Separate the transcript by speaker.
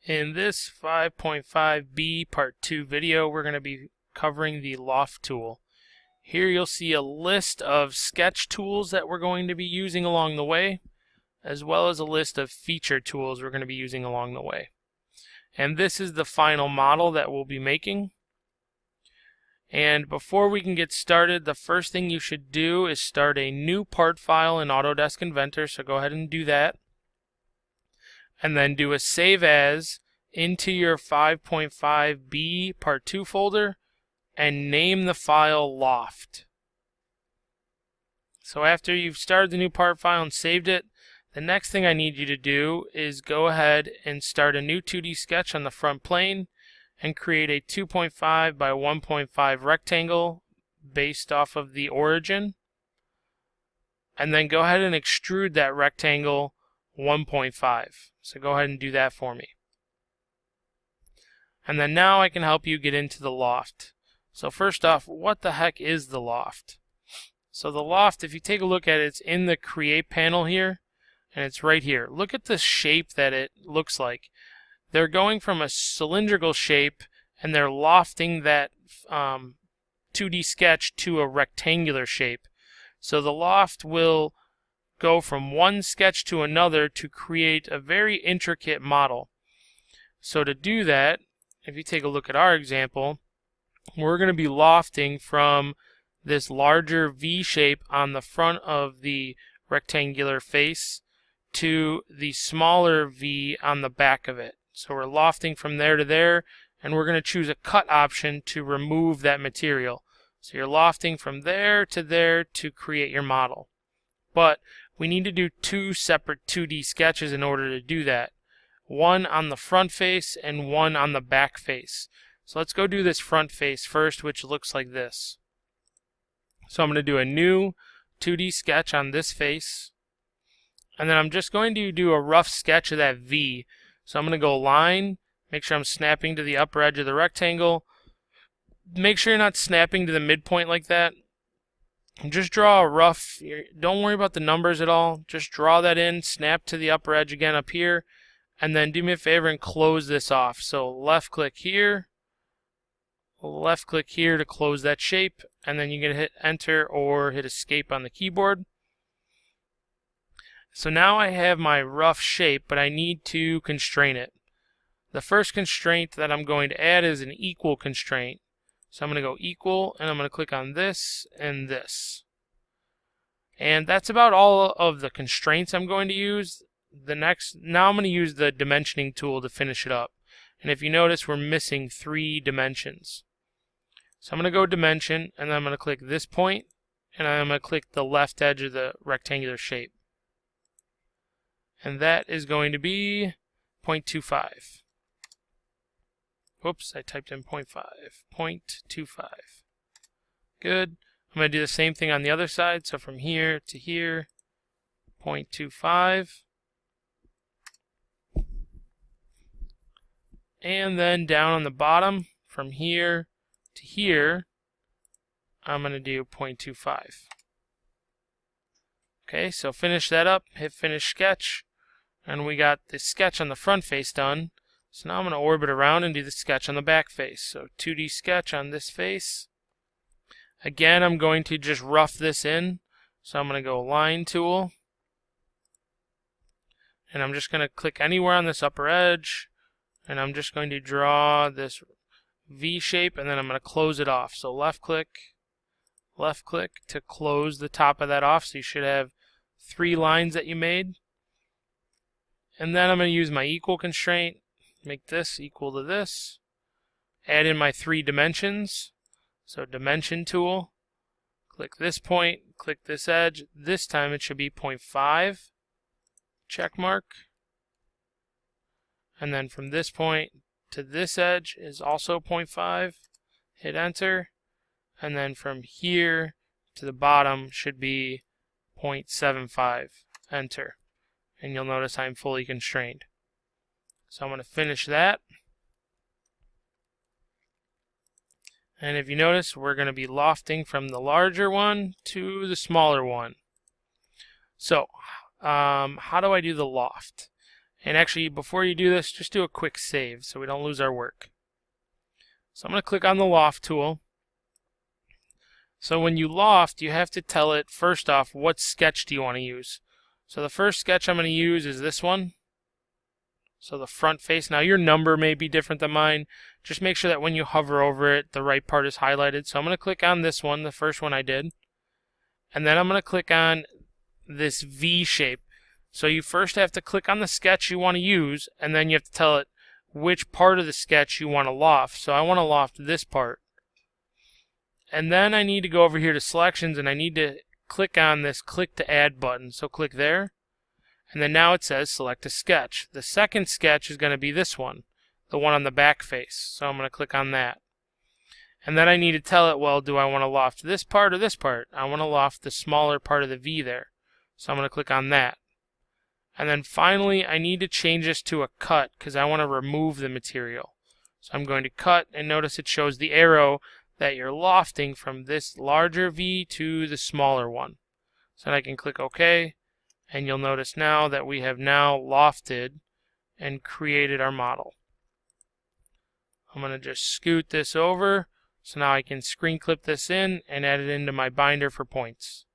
Speaker 1: In this 5.5b part 2 video, we're going to be covering the Loft tool. Here you'll see a list of sketch tools that we're going to be using along the way, as well as a list of feature tools we're going to be using along the way. And this is the final model that we'll be making. And before we can get started, the first thing you should do is start a new part file in Autodesk Inventor, so go ahead and do that. And then do a save as into your 5.5b part 2 folder and name the file Loft. So after you've started the new part file and saved it, the next thing I need you to do is go ahead and start a new 2D sketch on the front plane and create a 2.5 by 1.5 rectangle based off of the origin. And then go ahead and extrude that rectangle 1.5. So go ahead and do that for me. And then now I can help you get into the Loft. So first off, what the heck is the Loft? So the Loft, if you take a look at it, it's in the Create panel here, and it's right here. Look at the shape that it looks like. They're going from a cylindrical shape, and they're lofting that 2D sketch to a rectangular shape. So the Loft will go from one sketch to another to create a very intricate model. So to do that, if you take a look at our example, we're going to be lofting from this larger V shape on the front of the rectangular face to the smaller V on the back of it. So we're lofting from there to there, and we're going to choose a cut option to remove that material. So you're lofting from there to create your model. But we need to do two separate 2D sketches in order to do that. One on the front face and one on the back face. So let's go do this front face first, which looks like this. So I'm going to do a new 2D sketch on this face. And then I'm just going to do a rough sketch of that V. So I'm going to go line, make sure I'm snapping to the upper edge of the rectangle. Make sure you're not snapping to the midpoint like that. Just draw a rough, don't worry about the numbers at all. Just draw that in, snap to the upper edge again up here, and then do me a favor and close this off. So left click here to close that shape, and then you can hit enter or hit escape on the keyboard. So now I have my rough shape, but I need to constrain it. The first constraint that I'm going to add is an equal constraint. So I'm going to go equal, and I'm going to click on this and this. And that's about all of the constraints I'm going to use. Now I'm going to use the dimensioning tool to finish it up. And if you notice, we're missing 3 dimensions. So I'm going to go dimension, and then I'm going to click this point, and I'm going to click the left edge of the rectangular shape. And that is going to be 0.25. Whoops, I typed in 0.5. 0.25. Good. I'm going to do the same thing on the other side. So from here to here, 0.25. And then down on the bottom, from here to here, I'm going to do 0.25. Okay, so finish that up, hit finish sketch, and we got the sketch on the front face done. So now I'm going to orbit around and do the sketch on the back face. So 2D sketch on this face. Again, I'm going to just rough this in. So I'm going to go line tool. And I'm just going to click anywhere on this upper edge. And I'm just going to draw this V shape, and then I'm going to close it off. So left click to close the top of that off. So you should have 3 lines that you made. And then I'm going to use my equal constraint. Make this equal to this. Add in my 3 dimensions. So dimension tool. Click this point. Click this edge. This time it should be 0.5. Check mark. And then from this point to this edge is also 0.5. Hit enter. And then from here to the bottom should be 0.75. Enter. And you'll notice I'm fully constrained. So I'm going to finish that. And if you notice, we're going to be lofting from the larger one to the smaller one. So, how do I do the loft? And actually, before you do this, just do a quick save so we don't lose our work. So I'm going to click on the Loft tool. So when you loft, you have to tell it, first off, what sketch do you want to use. So the first sketch I'm going to use is this one. So the front face. Now your number may be different than mine. Just make sure that when you hover over it, the right part is highlighted. So I'm going to click on this one, the first one I did. And then I'm going to click on this V shape. So you first have to click on the sketch you want to use, and then you have to tell it which part of the sketch you want to loft. So I want to loft this part. And then I need to go over here to selections, and I need to click on this click to add button. So click there, and then now it says select a sketch. The second sketch is going to be this one, the one on the back face. So I'm going to click on that. And then I need to tell it, well, do I want to loft this part or this part? I want to loft the smaller part of the V there. So I'm going to click on that. And then finally, I need to change this to a cut because I want to remove the material. So I'm going to cut, and notice it shows the arrow that you're lofting from this larger V to the smaller one. So I can click OK, and you'll notice now that we have now lofted and created our model. I'm going to just scoot this over, so now I can screen clip this in and add it into my binder for points.